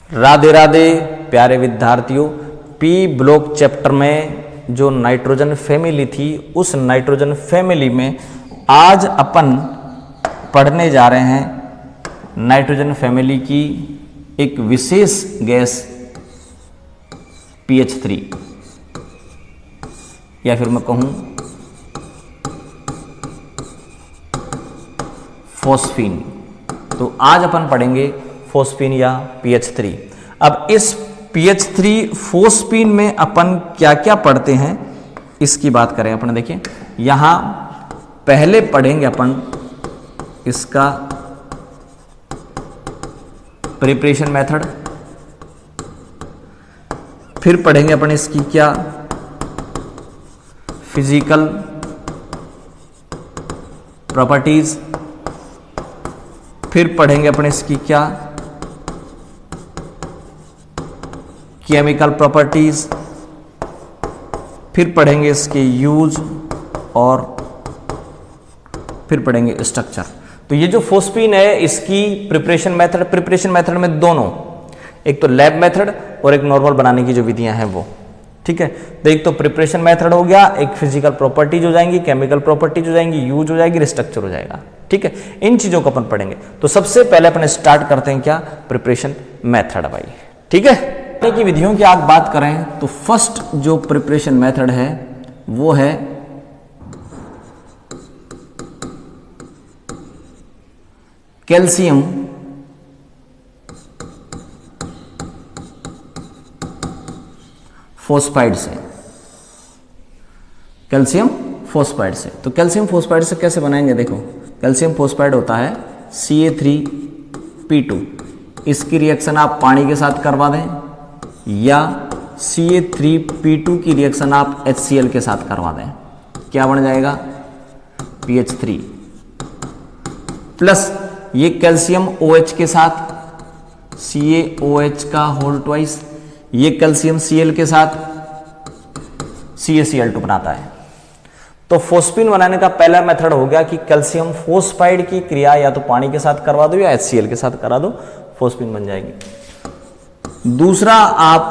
राधे राधे प्यारे विद्यार्थियों, P block chapter में जो नाइट्रोजन फैमिली थी उस नाइट्रोजन फैमिली में आज अपन पढ़ने जा रहे हैं नाइट्रोजन फैमिली की एक विशेष गैस PH3 या फिर मैं कहूं फॉस्फीन। तो आज अपन पढ़ेंगे फॉस्फीन या PH3। अब इस PH3 फॉस्फीन में अपन क्या क्या पढ़ते हैं इसकी बात करें अपन। देखिए यहां पहले पढ़ेंगे अपन इसका प्रिपरेशन मेथड, फिर पढ़ेंगे अपन इसकी क्या फिजिकल प्रॉपर्टीज, फिर पढ़ेंगे अपन इसकी क्या केमिकल प्रॉपर्टीज, फिर पढ़ेंगे इसके यूज और फिर पढ़ेंगे स्ट्रक्चर। तो ये जो फॉस्फीन है इसकी प्रिपरेशन मेथड में दोनों, एक तो लैब मेथड और एक नॉर्मल बनाने की जो विधियां हैं वो, ठीक है। तो एक तो प्रिपरेशन मेथड हो गया, एक फिजिकल प्रॉपर्टीज हो जाएंगी, केमिकल प्रॉपर्टीज हो जाएंगी, यूज हो जाएगी, स्ट्रक्चर हो जाएगा, ठीक है। इन चीजों को अपन पढ़ेंगे। तो सबसे पहले अपन स्टार्ट करते हैं क्या प्रिपरेशन मेथड भाई, ठीक है। की विधियों की आप बात करें तो फर्स्ट जो प्रिपरेशन मेथड है वो है कैल्शियम फोस्फाइड से। कैल्शियम फोस्फाइड से, तो कैल्शियम फोस्फाइड से कैसे बनाएंगे? देखो कैल्शियम फोस्फाइड होता है Ca3P2। इसकी रिएक्शन आप पानी के साथ करवा दें या Ca3P2 की रिएक्शन आप HCl के साथ करवा दें, क्या बन जाएगा? PH3 प्लस ये कैल्शियम OH के साथ CaOH का होल ट्वाइस, ये कैल्शियम Cl के साथ CaCl2 बनाता है। तो फॉस्फीन बनाने का पहला मेथड हो गया कि कैल्शियम फोस्फाइड की क्रिया या तो पानी के साथ करवा दो या HCl के साथ करा दो, फॉस्फीन बन जाएगी। दूसरा आप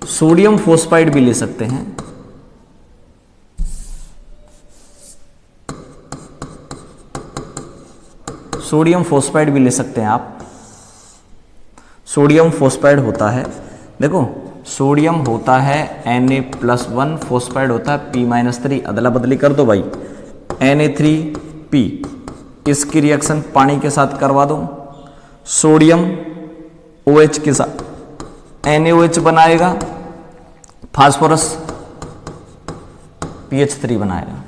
सोडियम फोस्फाइड भी ले सकते हैं। सोडियम फोस्फाइड भी ले सकते हैं आप। सोडियम फोस्फाइड होता है, देखो सोडियम होता है Na+1, फोस्फाइड होता है P-3। अदला बदली कर दो भाई, Na3P, इसकी रिएक्शन पानी के साथ करवा दो, सोडियम OH के साथ NaOH बनाएगा, फास्फोरस PH3 बनाएगा।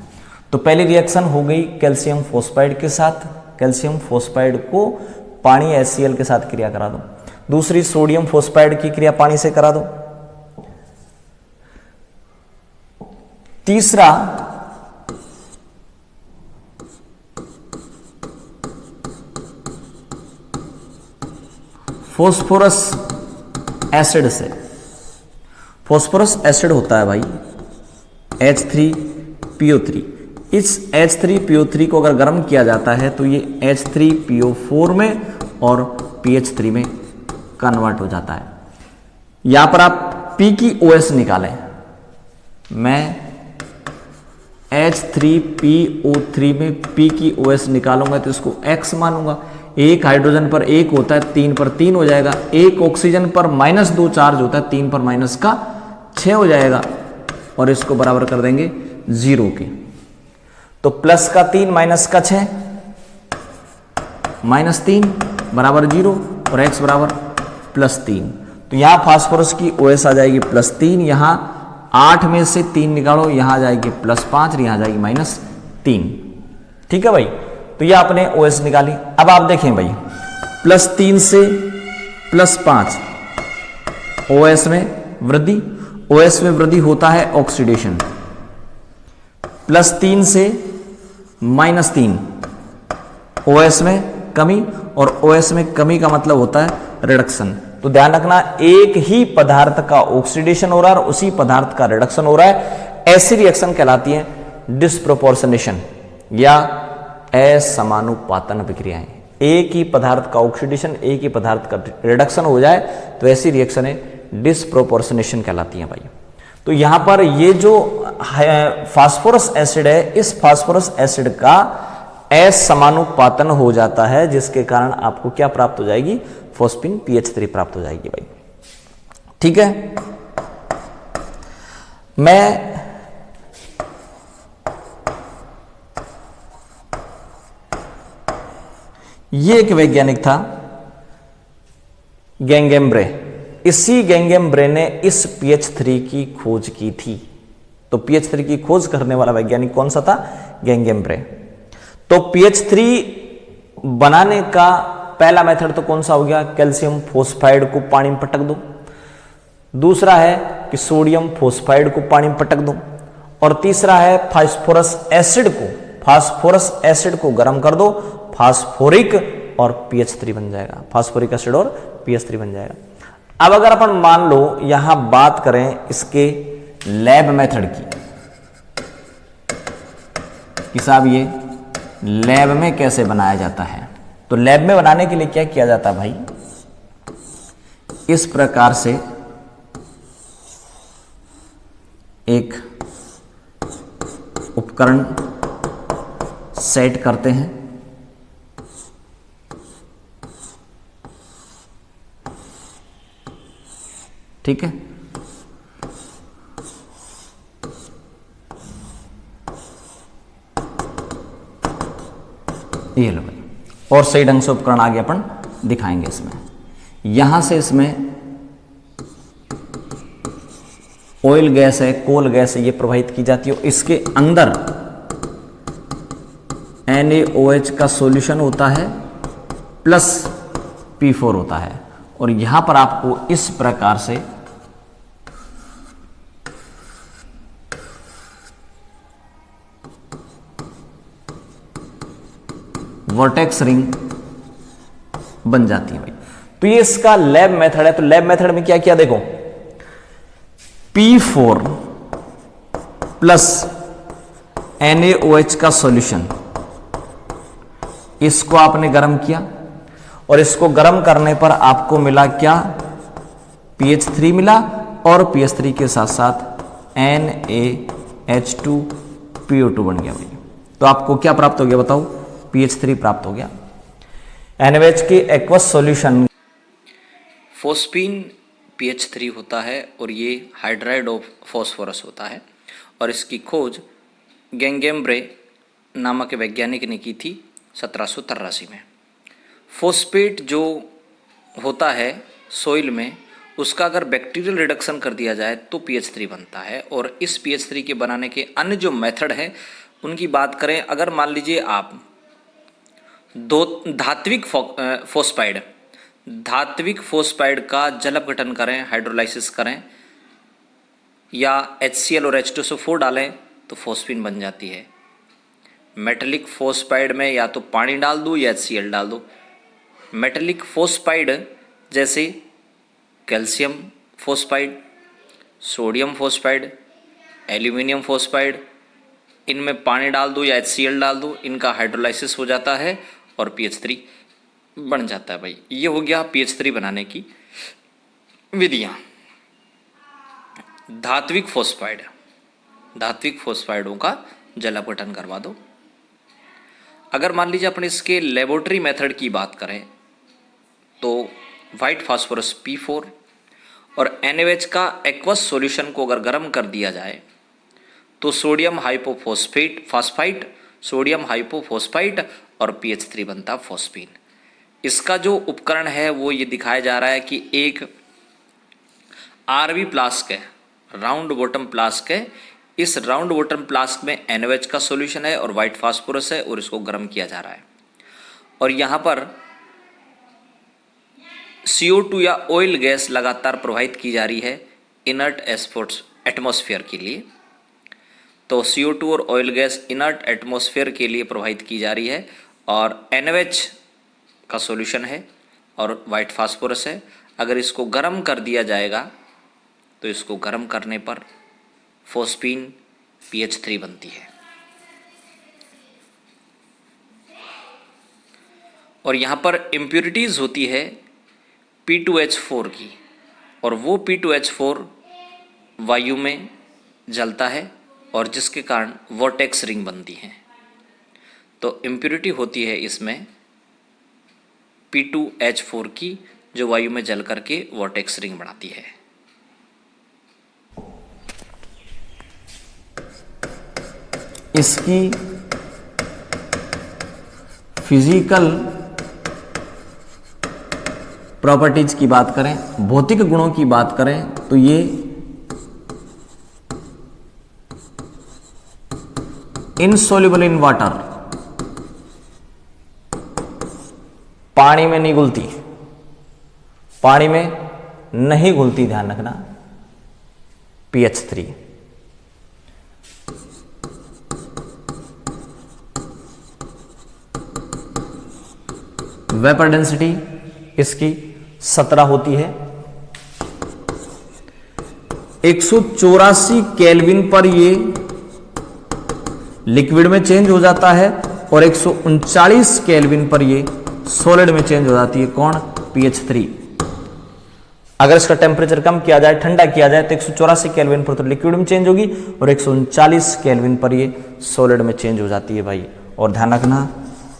तो पहली रिएक्शन हो गई कैल्शियम फोस्फाइड के साथ, कैल्शियम फोस्फाइड को पानी HCl के साथ क्रिया करा दो। दूसरी सोडियम फोस्फाइड की क्रिया पानी से करा दो। तीसरा फॉस्फोरस एसिड से। फॉस्फोरस एसिड होता है भाई H3PO3। इस H3PO3 को अगर गर्म किया जाता है तो ये H3PO4 में और PH3 में कन्वर्ट हो जाता है। यहां पर आप P की OS निकालें, मैं H3PO3 में P की OS निकालूंगा तो इसको X मानूंगा। एक हाइड्रोजन पर एक होता है, 3 पर 3 हो जाएगा। एक ऑक्सीजन पर -2 चार्ज होता है, 3 पर -6 हो जाएगा। और इसको बराबर कर देंगे 0 के। तो प्लस का 3 माइनस का 6, -3 बराबर 0 और x बराबर +3। तो यहां फास्फोरस की OS आ जाएगी +3, यहां 8 में से 3 निकालो, यहां आ जाएगी +5, यहां आ जाएगी -3, ठीक है भाई। तो यह आपने OS निकाली। अब आप देखें भाई +3 से +5 OS में वृद्धि, OS में वृद्धि होता है ऑक्सीडेशन। +3 से -3 OS में कमी, और OS में कमी का मतलब होता है रिडक्शन। तो ध्यान रखना, एक ही पदार्थ का ऑक्सीडेशन हो रहा है और उसी पदार्थ का रिडक्शन हो रहा है। ऐसी रिएक्शन कहलाती है डिस्प्रोपोर्शनेशन या असमानुपातन विक्रियाएं, एक ही पदार्थ का ऑक्सीडेशन, एक ही पदार्थ का रिडक्शन हो जाए तो ऐसी रिएक्शनें डिसप्रोपोर्शनेशन कहलाती हैं भाई। तो यहां पर ये जो फास्फोरस एसिड है, इस फास्फोरस एसिड का असमानुपातन हो जाता है, जिसके कारण आपको क्या प्राप्त हो जाएगी, फोस्फीन pH3 प्राप्त हो जाएगी भाई। ठीक है, मैं ये एक वैज्ञानिक था गैंगेम्ब्रे, इसी गैंगेम्ब्रे ने इस pH3 की खोज की थी। तो pH3 की खोज करने वाला वैज्ञानिक कौन सा था, गैंगेम्ब्रे। तो pH3 बनाने का पहला मेथड तो कौन सा हो गया, कैल्शियम फोस्फाइड को पानी में पटक दो। दूसरा है कि सोडियम फोस्फाइड को पानी में पटक दो। और तीसरा है फास्फोरस एसिड को गर्म कर दो, फास्फोरिक और pH3 बन जाएगा, फास्फोरिक एसिड और pH3 बन जाएगा। अब अगर अपन मान लो यहां बात करें इसके लैब मेथड की कि साहब ये लैब में कैसे बनाया जाता है, तो लैब में बनाने के लिए क्या किया जाता है भाई, इस प्रकार से एक उपकरण सेट करते हैं। ठीक है, ये लो भाई, और सही ढंग से उपकरण आगे अपन दिखाएंगे। इसमें यहां से इसमें ऑयल गैस है, कोल गैस है, ये प्रवाहित की जाती है। इसके अंदर NaOH का सॉल्यूशन होता है प्लस P4 होता है, और यहां पर आपको इस प्रकार से वर्टेक्स रिंग बन जाती है भाई। तो ये इसका लैब मेथड है। तो लैब मेथड में क्या किया देखो, P4 प्लस NaOH का सॉल्यूशन, इसको आपने गर्म किया, और इसको गर्म करने पर आपको मिला क्या, pH3 मिला, और pH3 के साथ साथ NaH2PO2 बन गया भाई। तो आपको क्या प्राप्त हो गया बताओ, pH3 प्राप्त हो गया। NaOH के एक्वस सॉल्यूशन फोस्फीन pH3 होता है, और ये हाइड्राइड ऑफ फॉस्फोरस होता है, और इसकी खोज गैंगेम्ब्रे नामक वैज्ञानिक ने की थी 1783 में। फोस्फेट जो होता है सोइल में, उसका अगर बैक्टीरियल रिडक्शन कर दिया जाए तो pH3 बनता है। और इस pH3 के बनाने के अन्य जो मेथड हैं उनकी बात करें, अगर मान लीजिए आप दो धात्विक फोस्फाइड का जल अपघटन करें, हाइड्रोलाइसिस करें, या HCl और H2SO4 डालें तो फोस्फीन बन जाती है। मेटेलिक फोस्फाइड में या तो पानी डाल दो या HCl डाल दो। मेटेलिक फोस्फाइड जैसे कैल्शियम फोस्फाइड, सोडियम फोस्फाइड, एल्यूमिनियम फोस्फाइड, इनमें पानी डाल दो या HCl डाल दो, इनका हाइड्रोलाइसिस हो जाता है और pH3 बन जाता है भाई। ये हो गया pH3 बनाने की विधियां। धात्विक फोस्फाइडों का जल अपघटन करवा दो। अगर मान लीजिए अपन इसके लेबोरेटरी मेथड की बात करें तो व्हाइट फास्फोरस P4 और NaOH का एक्वस सॉल्यूशन को अगर गर्म कर दिया जाए तो सोडियम हाइपोफॉस्फेट और pH3 बनता फोस्फीन। इसका जो उपकरण है वो ये दिखाया जा रहा है कि एक RV फ्लास्क है, राउंड बॉटम फ्लास्क है। इस राउंड बॉटम फ्लास्क में NaOH का सॉल्यूशन है और व्हाइट फास्फोरस है, और इसको गर्म किया जा रहा है। और यहाँ पर CO2 या ऑयल गैस लगातार प्रवाहित की जा रही है इनर्ट एटमॉस्फेयर के लिए। तो CO2 और ऑयल गैस इनर्ट एटमॉस्फेयर के लिए प्रवाहित की जा रही है, और NaOH का सॉल्यूशन है और वाइट फास्फोरस है। अगर इसको गर्म कर दिया जाएगा तो इसको गर्म करने पर फोस्फीन pH3 बनती है। और यहाँ पर इम्प्योरिटीज़ होती है P2H4 की, और वो P2H4 वायु में जलता है और जिसके कारण वोर्टेक्स रिंग बनती है। तो इम्प्योरिटी होती है इसमें P2H4 की, जो वायु में जल करके वोर्टेक्स रिंग बनाती है। इसकी फिजिकल प्रॉपर्टीज की बात करें, भौतिक गुणों की बात करें, तो ये इनसोल्युबल इन वाटर, पानी में नहीं घुलती, पानी में नहीं घुलती, ध्यान रखना, pH3। वेपर डेंसिटी इसकी 17 होती है। 184 केल्विन पर ये लिक्विड में चेंज हो जाता है और 139 केल्विन पर ये सॉलिड में चेंज हो जाती है। कौन? pH3। अगर इसका टेम्परेचर कम किया जाए, ठंडा किया जाए, तो 184 केल्विन पर तो लिक्विड में चेंज होगी और 139 केल्विन पर ये सॉलिड में चेंज हो जाती है भाई। और ध्यान रखना,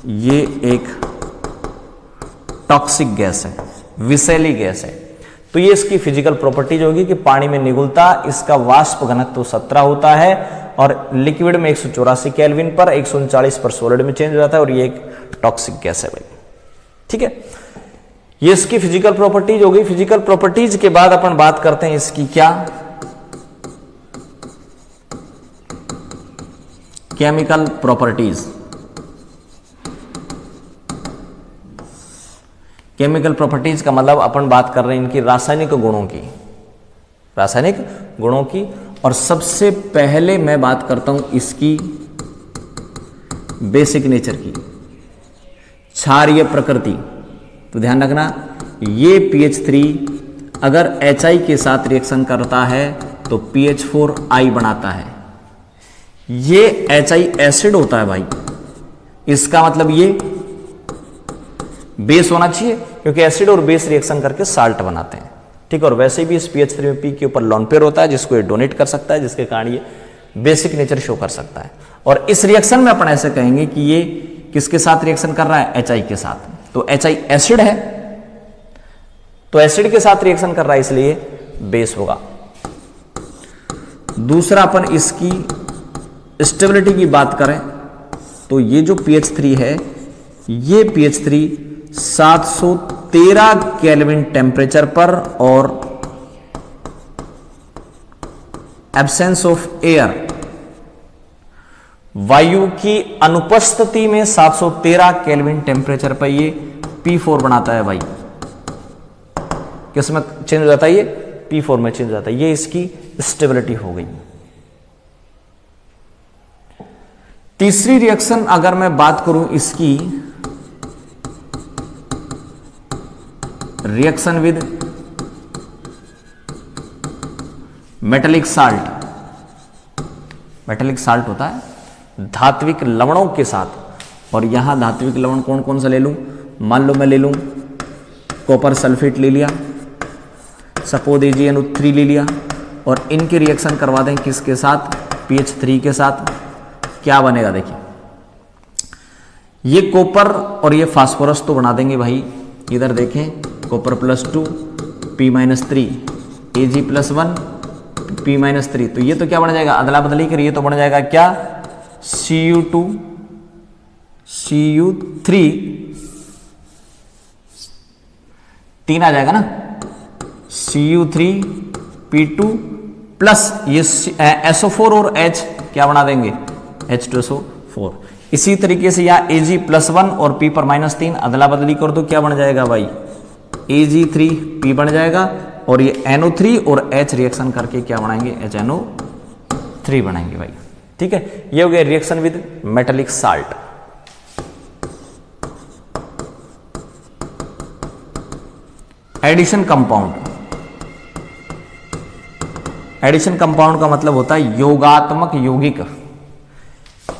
ये एक टॉक्सिक गैस है, विषैली गैस है। तो ये इसकी फिजिकल प्रॉपर्टीज होगी कि पानी में नहीं घुलता, इसका वाष्प घनत्व 17 होता है और लिक्विड में 184 केल्विन पर, 139 पर सॉलिड में चेंज हो जाता है और ये एक टॉक्सिक गैस है भाई। ठीक है, ये इसकी फिजिकल प्रॉपर्टीज हो गई। फिजिकल प्रॉपर्टीज के बाद अपन बात करते हैं इसकी क्या, केमिकल प्रॉपर्टीज। केमिकल प्रॉपर्टीज का मतलब अपन बात कर रहे हैं इनकी रासायनिक गुणों की, रासायनिक गुणों की। और सबसे पहले मैं बात करता हूं इसकी बेसिक नेचर की, क्षारीय प्रकृति। तो ध्यान रखना, ये pH3 अगर HI के साथ रिएक्शन करता है तो PH4I बनाता है। ये HI एसिड होता है भाई, इसका मतलब ये बेस होना चाहिए, क्योंकि एसिड और बेस रिएक्शन करके साल्ट बनाते हैं। ठीक है, और वैसे भी इस pH3 में P के ऊपर लोन पेयर होता है, जिसको ये डोनेट कर सकता है, जिसके कारण ये बेसिक नेचर शो कर सकता है। और इस रिएक्शन में अपन ऐसे कहेंगे कि ये किसके साथ रिएक्शन कर रहा है? HI के साथ। तो HI एसिड है, तो एसिड के साथ रिएक्शन कर रहा है, इसलिए बेस होगा। दूसरा, अपन इसकी स्टेबिलिटी की बात करें तो ये जो pH3 है, ये pH3 713 केल्विन टेम्परेचर पर और एब्सेंस ऑफ एयर, वायु की अनुपस्थिति में 713 केल्विन टेम्परेचर पर ये P4 बनाता है भाई। किसमें चेंज हो जाता है? ये P4 में चेंज हो जाता है। ये इसकी स्टेबिलिटी हो गई। तीसरी रिएक्शन अगर मैं बात करूं इसकी, reaction with metallic salt. Metallic salt होता है धात्विक लवणों के साथ। और यहां धात्विक लवण कौन कौन सा ले लूं? मान लो मैं ले लूं कॉपर सल्फेट ले लिया, सपोज AgNO3 ले लिया, और इनके रिएक्शन करवा दें किसके साथ? pH3 के साथ। क्या बनेगा देखिए, ये कॉपर और ये फास्फोरस तो बना देंगे भाई। इधर देखें, कॉपर +2 P-3, Ag+1 P-3। तो ये तो क्या बन जाएगा? अदला बदली करिए तो बन जाएगा क्या? Cu2 Cu3, 3 आ जाएगा ना, Cu3 P2 प्लस ये SO4 और H क्या बना देंगे? H2SO4। इसी तरीके से यहाँ Ag+1 और P पर -3 अदला बदली कर दो, क्या बन जाएगा भाई? Ag3P बन जाएगा, और ये NO3 और H रिएक्शन करके क्या बनाएंगे? HNO3 बनाएंगे भाई। ठीक है, ये हो गया reaction with metallic salt. Addition compound. Addition compound का मतलब होता है योगात्मक यौगिक।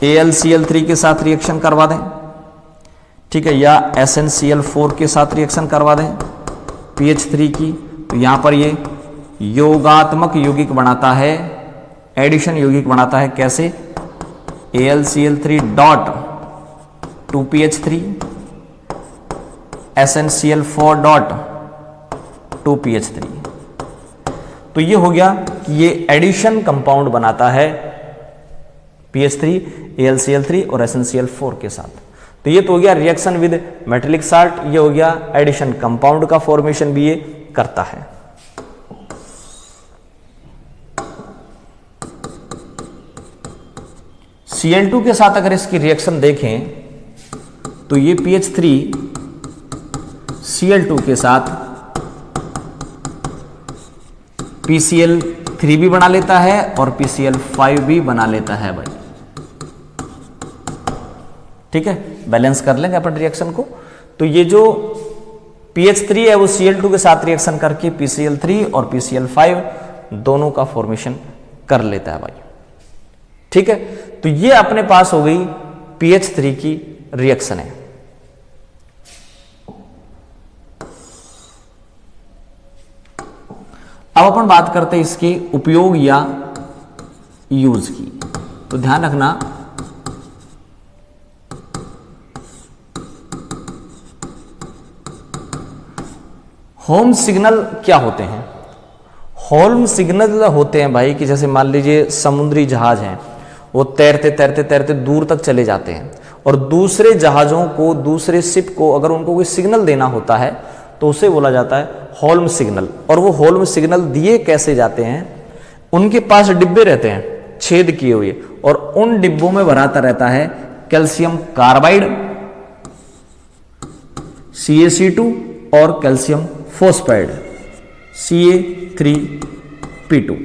AlCl3 के साथ रिएक्शन करवा दें। ठीक है, या SnCl4 के साथ रिएक्शन करवा दें PH3 की, तो यहां पर ये योगात्मक यौगिक बनाता है, एडिशन यौगिक बनाता है। कैसे? AlCl3 dot 2PH3 SnCl4 dot 2PH3। तो ये हो गया कि ये एडिशन कंपाउंड बनाता है PH3 AlCl3 और SnCl4 के साथ। तो ये तो हो गया रिएक्शन विद मेटेलिक साल्ट, ये हो गया एडिशन कंपाउंड का फॉर्मेशन भी ये करता है। Cl2 के साथ अगर इसकी रिएक्शन देखें तो ये PH3 Cl2 के साथ PCl3 भी बना लेता है और PCl5 भी बना लेता है भाई। ठीक है, बैलेंस कर लेंगे अपन रिएक्शन को। तो ये जो PH3 है वो Cl2 के साथ रिएक्शन करके PCl3 और PCl5 दोनों का फॉर्मेशन कर लेता है भाई। ठीक है, तो ये अपने पास हो गई PH3 की रिएक्शन है। अब अपन बात करते हैं इसके उपयोग या यूज की। तो ध्यान रखना, होम सिग्नल क्या होते हैं? होम सिग्नल होते हैं भाई कि जैसे मान लीजिए समुद्री जहाज हैं, वो तैरते तैरते तैरते दूर तक चले जाते हैं और दूसरे जहाजों को, दूसरे शिप को अगर उनको कोई सिग्नल देना होता है तो उसे बोला जाता है होल्म सिग्नल। और वो होल्म सिग्नल दिए कैसे जाते हैं? उनके पास डिब्बे रहते हैं छेद किए हुए, और उन डिब्बों में भराता रहता है कैल्शियम कार्बाइड CaC2 और कैल्शियम फोस्फाइड Ca3P2,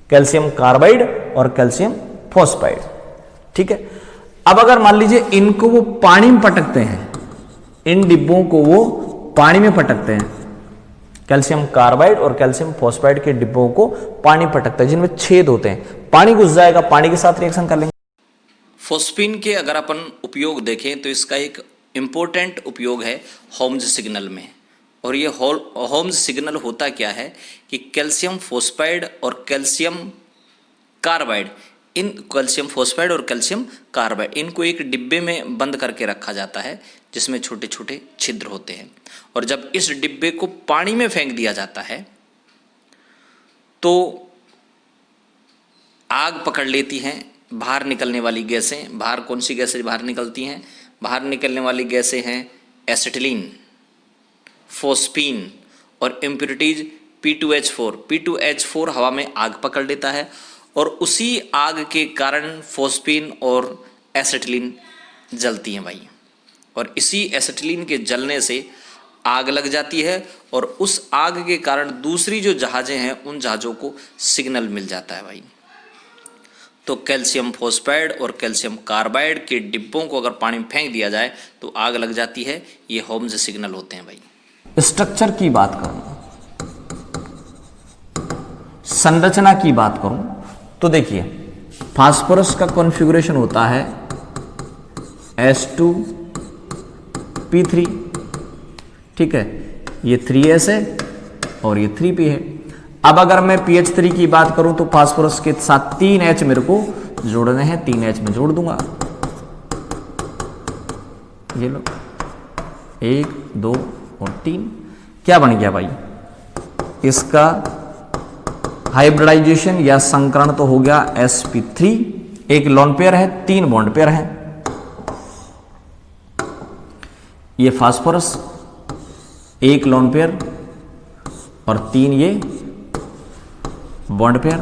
कैल्शियम कार्बाइड और कैल्शियम फोस्फाइड। ठीक है, अब अगर मान लीजिए इनको वो पानी में पटकते हैं, इन डिब्बों को वो पानी में पटकते हैं, कैल्शियम कार्बाइड और कैल्शियम फोस्फाइड के डिब्बों को पानी पटकता है जिनमें छेद होते हैं, पानी घुस जाएगा, पानी के साथ रिएक्शन कर लेंगे। फोस्फीन के अगर अपन उपयोग देखें तो इसका एक इम्पोर्टेंट उपयोग है होम्स सिग्नल में। और ये होम्स सिग्नल होता क्या है कि कैल्शियम फोस्फाइड और कैल्शियम कार्बाइड, इन कैल्शियम फोस्फाइड और कैल्शियम कार्बाइड इनको एक डिब्बे में बंद करके रखा जाता है जिसमें छोटे छोटे छिद्र होते हैं। और जब इस डिब्बे को पानी में फेंक दिया जाता है तो आग पकड़ लेती हैं बाहर निकलने वाली गैसें। बाहर कौन सी गैसें बाहर निकलती हैं? बाहर निकलने वाली गैसें हैं एसिटिलीन, फोस्फीन और इम्प्यूरिटीज P2H4। P2H4 हवा में आग पकड़ लेता है और उसी आग के कारण फोस्फीन और एसिटिलीन जलती हैं भाई। और इसी एसिटिलीन के जलने से आग लग जाती है और उस आग के कारण दूसरी जो जहाजें हैं उन जहाज़ों को सिग्नल मिल जाता है भाई। तो कैल्शियम फोस्फाइड और कैल्शियम कार्बाइड के डिब्बों को अगर पानी में फेंक दिया जाए तो आग लग जाती है। ये होम्स सिग्नल होते हैं भाई। स्ट्रक्चर की बात करूं, संरचना की बात करूं तो देखिए फास्फोरस का कॉन्फ़िगरेशन होता है S2P3। ठीक है, ये 3S है और ये 3P है। अब अगर मैं PH3 की बात करूं तो फास्फोरस के साथ 3H मेरे को जोड़ने हैं, 3H में जोड़ दूंगा। ये लो 1 2 और 3, क्या बन गया भाई? इसका हाइब्रिडाइजेशन या संकरण तो हो गया sp3, एक लोन पेयर है, 3 बॉन्ड पेयर है। ये फास्फोरस 1 लोन पेयर और 3 ये बॉन्ड पेयर।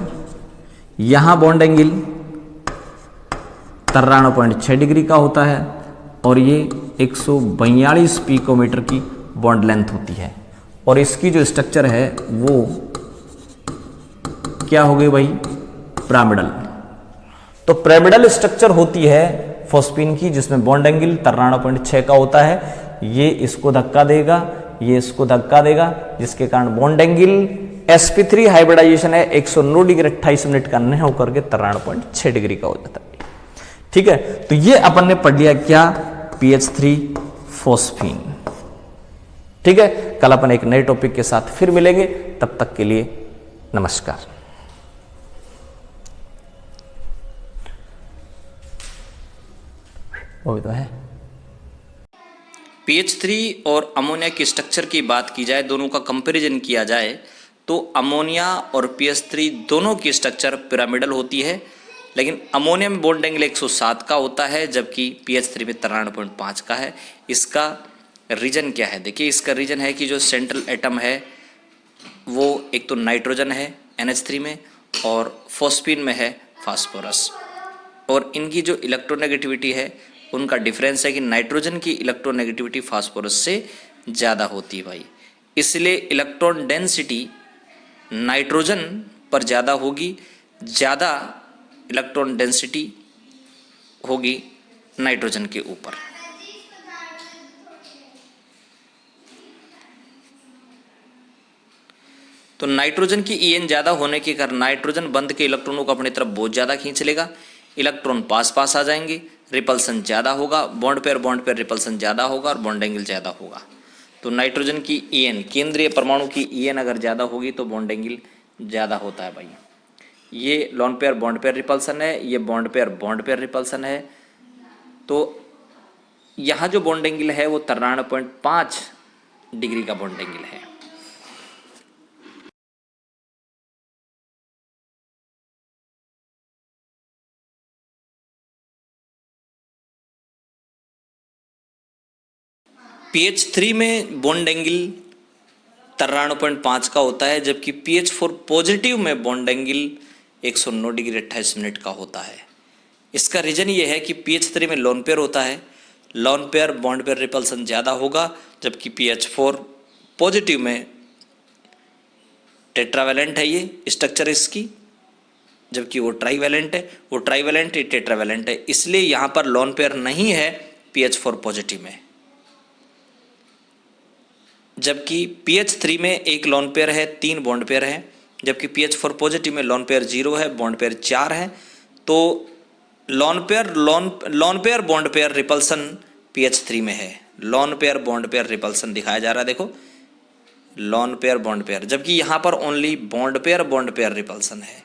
यहां बॉन्ड एंगल 93.6 डिग्री का होता है और ये 142 पिकोमीटर की बॉन्ड लेंथ होती है। और इसकी जो स्ट्रक्चर है वो क्या हो गई भाई? पिरामिडल। तो पिरामिडल स्ट्रक्चर होती है फोस्फीन की जिसमें बॉन्ड एंगल 93.6 का होता है। ये इसको धक्का देगा, ये इसको धक्का देगा, जिसके कारण बॉन्ड एंगल sp3 हाइब्रिडाइजेशन है 109 डिग्री 28 मिनट का नहीं होकर के 93.6 डिग्री का हो जाता है। ठीक है, तो ये अपन ने पढ़ लिया क्या? PH3 phosphine. ठीक है, कल अपन एक नए टॉपिक के साथ फिर मिलेंगे, तब तक के लिए नमस्कार। वो भी तो है। pH3 और अमोनिया की स्ट्रक्चर की बात की जाए, दोनों का कंपैरिजन किया जाए, तो अमोनिया और pH3 दोनों की स्ट्रक्चर पिरामिडल होती है, लेकिन अमोनिया में बॉन्ड एंगल 107 का होता है, जबकि pH3 में 93.5 का है। इसका रीजन क्या है? देखिए, इसका रीजन है कि जो सेंट्रल एटम है वो एक तो नाइट्रोजन है NH3 में, और फॉस्फीन में है फास्फोरस, और इनकी जो इलेक्ट्रोनेगेटिविटी है उनका डिफरेंस है कि नाइट्रोजन की इलेक्ट्रोनेगेटिविटी फास्फोरस से ज़्यादा होती है भाई। इसलिए इलेक्ट्रॉन डेंसिटी नाइट्रोजन पर ज़्यादा होगी, ज़्यादा इलेक्ट्रॉन डेंसिटी होगी नाइट्रोजन के ऊपर। तो नाइट्रोजन की EN ज़्यादा होने के कारण नाइट्रोजन बंध के इलेक्ट्रॉनों को अपनी तरफ बहुत ज़्यादा खींच लेगा, इलेक्ट्रॉन पास पास आ जाएंगे, रिपल्सन ज़्यादा होगा, बॉन्ड पेयर रिपल्सन ज़्यादा होगा और बॉन्ड एंगल ज़्यादा होगा। तो नाइट्रोजन की EN, केंद्रीय परमाणु की EN अगर ज़्यादा होगी तो बॉन्ड एंगल ज़्यादा होता है भाई। ये lone pair bond pair repulsion है, ये बॉन्ड पेयर रिपल्सन है। तो यहाँ जो बॉन्ड एंगल है वो 93.5 डिग्री का बॉन्ड एंगल है। pH3 में बॉन्ड एंगल 93.5 का होता है, जबकि pH4 पॉजिटिव में बॉन्ड एंगल 109 डिग्री 28 मिनट का होता है। इसका रीजन ये है कि pH3 में लोन पेयर होता है, lone pair bond pair repulsion ज़्यादा होगा, जबकि pH4 पॉजिटिव में टेट्रावैलेंट है ये स्ट्रक्चर इसकी, जबकि वो ट्राईवैलेंट है, वो ट्राईवैलेंट ये टेट्रावैलेंट है। इसलिए यहाँ पर लोन पेयर नहीं है pH4 पॉजिटिव में, जबकि pH3 में एक लोन पेयर है, 3 बॉन्ड पेयर है, जबकि pH4 पॉजिटिव में लोन पेयर 0 है, बॉन्ड पेयर 4 है। तो lone pair bond pair repulsion pH3 में है, lone pair bond pair repulsion दिखाया जा रहा है, देखो लोन पेयर बॉन्ड पेयर, जबकि यहाँ पर ओनली बॉन्ड पेयर रिपल्सन है।